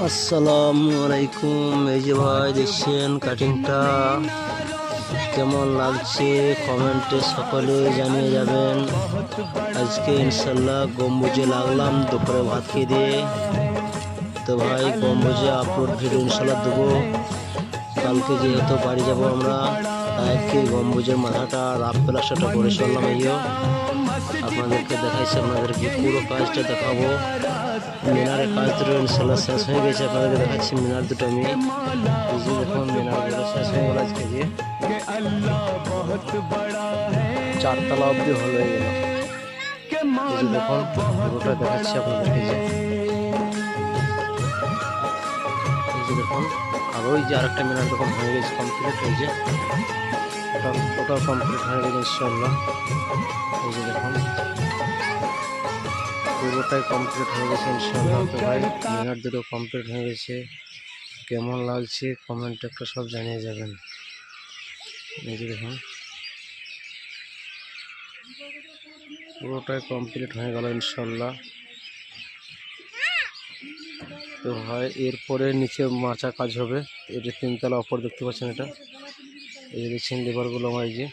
আসসালামু আলাইকুম। এই যে ভাই দেখছেন কাটিংটা কেমন লাগছে কমেন্টে সকলে জানিয়ে যাবেন। আজকে ইনশাল্লাহ গম্বুজে লাগলাম দুপুরে ভাত খেয়ে দিয়ে। তো ভাই গম্বুজে আপলোড ভিডিও ইনশাল্লাহ দেবো। কালকে যেহেতু বাড়ি যাব আমরা, আজকে গম্বুজের মাথাটা রাফ প্লাস্টারটা করে চললাম। এইও আপনাদেরকে দেখাইছি, আপনাদেরকে পুরো কাজটা দেখাবো। মিনারের কাজ দুটো ইনশাল্লাহ শেষ হয়ে গেছে, আপনাদেরকে দেখাচ্ছি মিনার দুটো। আমি এই যে দেখুন মিনারগুলো শেষ হয়ে গেল আজকে দিয়ে, চারতলা অবধি হলো হয়ে গেল। এই যে দেখুন পুরোটা দেখাচ্ছি আপনাদেরকে। এই যে দেখুন, আর ওই যে আরেকটা মিনার দেখুন হয়ে গেছে কমপ্লিট। এই যে ওটাও কমপ্লিট হয়ে গেছে ইনশাল্লাহ। এই যে দেখুন পুরোটাই কমপ্লিট হয়ে গেছে ইনশাল্লাহ। তো ভাই মিনার দুটো কমপ্লিট হয়ে গেছে, কেমন লাগছে কমেন্ট একটা সব জানিয়ে যাবেন। এই যে দেখুন পুরোটাই কমপ্লিট হয়ে গেল ইনশাল্লাহ। তো ভাই এরপরে নিচে মাচা কাজ হবে। এটা তিনতলা ওপর দেখতে পাচ্ছেন, এটা এই যে দেখছেন লেবারগুলো আমার। এই যে